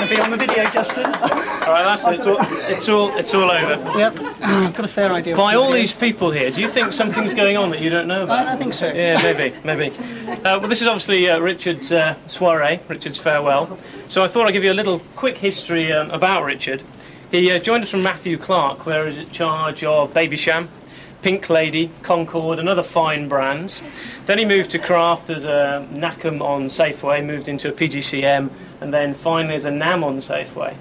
going to be on the video, Justin. All right, that's it. It's all over. Yep, I've got a fair idea. By all these people here, do you think something's going on that you don't know about? I think so. Yeah, maybe. Well, this is obviously Richard's soiree, Richard's farewell. So I thought I'd give you a little quick history about Richard. He joined us from Matthew Clark, where he's in charge of Babycham, Pink Lady, Concord and other fine brands. Then he moved to Kraft as a NACM on Safeway, moved into a PGCM, and then finally as a NAM on Safeway.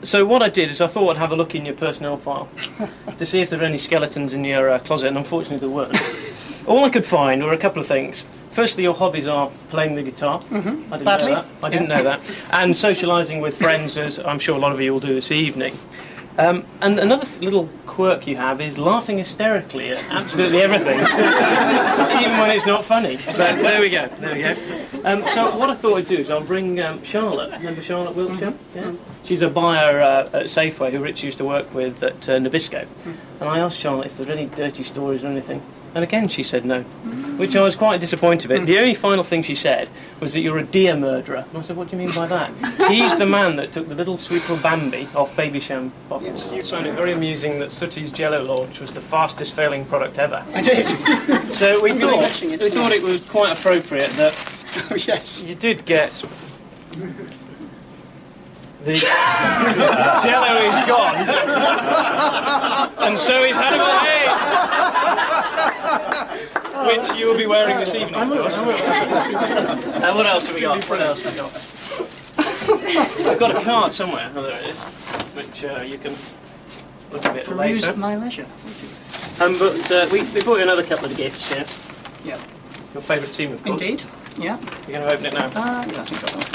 So what I did is I thought I'd have a look in your personnel file to see if there were any skeletons in your closet, and unfortunately there weren't. All I could find were a couple of things. Firstly, your hobbies are playing the guitar. I didn't know that. And socialising with friends, as I'm sure a lot of you will do this evening. And another little quirk you have is laughing hysterically at absolutely everything, even when it's not funny. But there we go. So what I thought I'd do is I'll bring Charlotte. Remember Charlotte Wiltshire? Yeah. She's a buyer at Safeway who Rich used to work with at Nabisco. And I asked Charlotte if there were any dirty stories or anything. And again she said no, which I was quite disappointed with. The only final thing she said was that you're a deer murderer. And I said, what do you mean by that? He's the man that took the little sweet little Bambi off Babycham bottles. You found it very amusing that Sooty's Jello launch was the fastest failing product ever. I did. So we thought it was quite appropriate that you did get... The Jello is gone, and so is Hannibal Hay, which you will be wearing this evening, of course. And what else have we got? I've got a card somewhere. Oh, there it is, which you can look at it later. At my leisure. But we brought you another couple of gifts here. Yeah. Your favourite team, of course. Indeed. Yeah. You're going to open it now. Yeah, I think I will.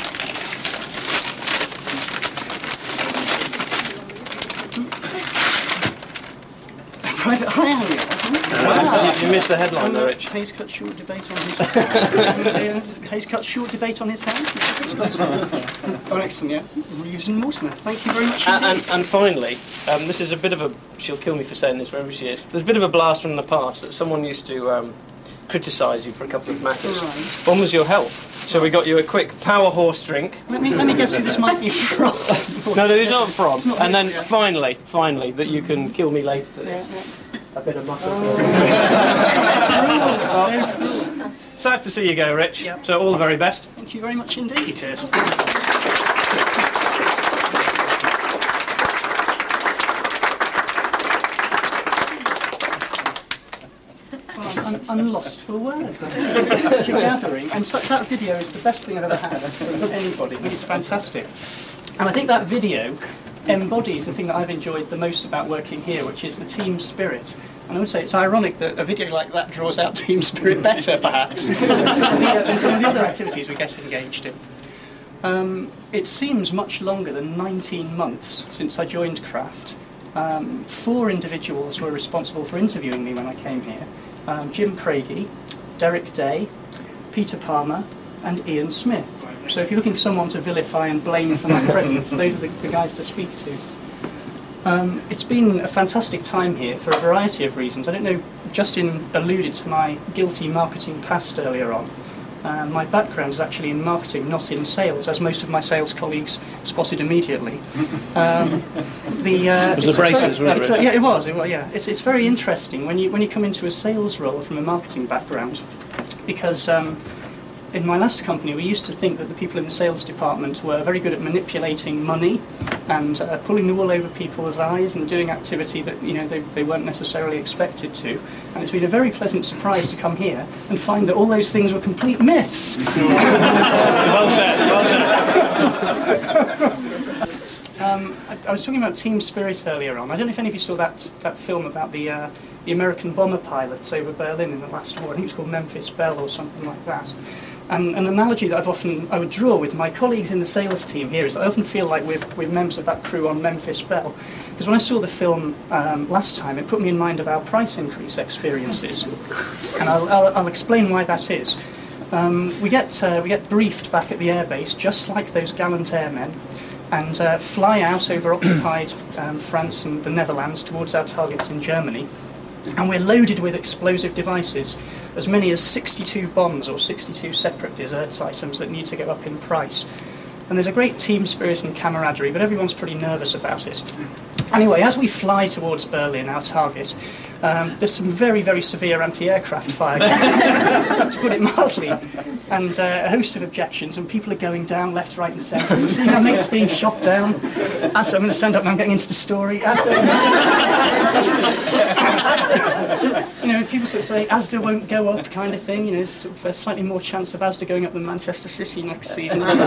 Private Eye Area. You missed the headline there, Rich. Hayes cut short debate on his hand. Hayes cut short debate on his hand. Oh, excellent, yeah. Reeves and Mortimer. Thank you very much indeed. And finally, this is a bit of a... She'll kill me for saying this wherever she is. There's a bit of a blast from the past that someone used to criticise you for a couple of matters. Right. One was your health. So we got you a quick power horse drink. Let me guess who this might be from. No, it's not from. And then finally, that you can kill me later for this. A bit of muscle. Sad to see you go, Rich. Yep. So all the very best. Thank you very much indeed. Cheers. I'm lost for words. You're gathering, and so, that video is the best thing I've ever had from anybody. It's fantastic. And I think that video embodies the thing that I've enjoyed the most about working here, which is the team spirit. And I would say it's ironic that a video like that draws out team spirit better, perhaps, than some of the other activities we get engaged in. It seems much longer than 19 months since I joined Kraft. 4 individuals were responsible for interviewing me when I came here. Jim Craigie, Derek Day, Peter Palmer and Ian Smith. So if you're looking for someone to vilify and blame for my presence, those are the guys to speak to. It's been a fantastic time here for a variety of reasons. I don't know, Justin alluded to my guilty marketing past earlier on. My background is actually in marketing, not in sales, as most of my sales colleagues spotted immediately. It was the braces, wasn't it? Yeah, it was. Yeah, it's very interesting when you come into a sales role from a marketing background, because in my last company we used to think that the people in the sales department were very good at manipulating money and pulling the wool over people's eyes and doing activity that they weren't necessarily expected to. And it's been a very pleasant surprise to come here and find that all those things were complete myths. Well said, well said. I was talking about team spirit earlier on. I don't know if any of you saw that film about the American bomber pilots over Berlin in the last war. I think it was called Memphis Belle or something like that. And an analogy that I would draw with my colleagues in the sales team here is that I often feel like we're members of that crew on Memphis Belle. Because when I saw the film last time, it put me in mind of our price increase experiences. And I'll explain why that is. We get briefed back at the airbase just like those gallant airmen, and fly out over occupied France and the Netherlands towards our targets in Germany. And we're loaded with explosive devices, as many as 62 bombs or 62 separate desserts items that need to go up in price. And there's a great team spirit and camaraderie, but everyone's pretty nervous about it. Anyway, as we fly towards Berlin, our target, there's some very, very severe anti-aircraft fire, to put it mildly, and a host of objections, and people are going down left, right and centre. We're seeing our mates being shot down. As I'm going to stand up now, I'm getting into the story. You know, people sort of say Asda won't go up kind of thing, you know, there's sort of a slightly more chance of Asda going up than Manchester City next season. And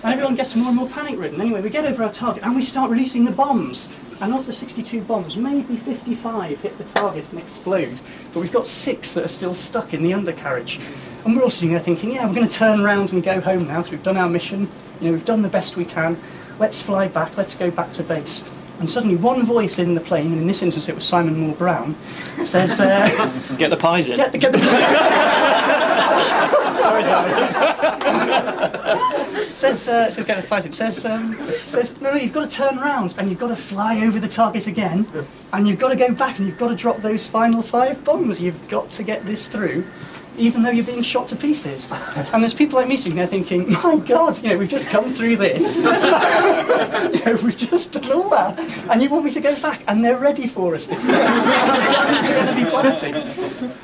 everyone gets more and more panic-ridden. Anyway, we get over our target and we start releasing the bombs. And of the 62 bombs, maybe 55 hit the target and explode. But we've got 6 that are still stuck in the undercarriage. And we're all sitting there thinking, yeah, we're going to turn around and go home now because we've done our mission. You know, we've done the best we can. Let's fly back. Let's go back to base. And suddenly one voice in the plane, and in this instance it was Simon Moore Brown, says... get the pies in. Get the Sorry, says get the pies in. Says, no, you've got to turn around and you've got to fly over the target again, and you've got to go back and you've got to drop those final 5 bombs. You've got to get this through, even though you're being shot to pieces. And there's people like me sitting there thinking, my God, you know, we've just come through this. You know, we've just done all that, and you want me to go back, and they're ready for us this time. They're going to be plastic.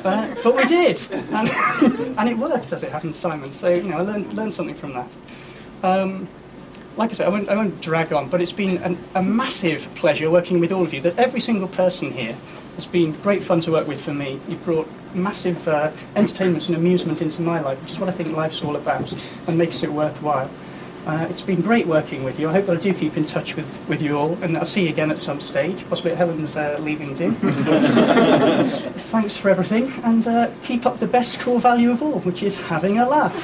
But we did, and it worked, as it happened, Simon. So, you know, I learned something from that. Like I said, I won't drag on, but it's been a massive pleasure working with all of you. That every single person here has been great fun to work with for me. You've brought massive entertainment and amusement into my life, which is what I think life's all about and makes it worthwhile. It's been great working with you. I hope that I do keep in touch with you all, and I'll see you again at some stage, possibly at Helen's leaving do. Thanks for everything, and keep up the best core value of all, which is having a laugh.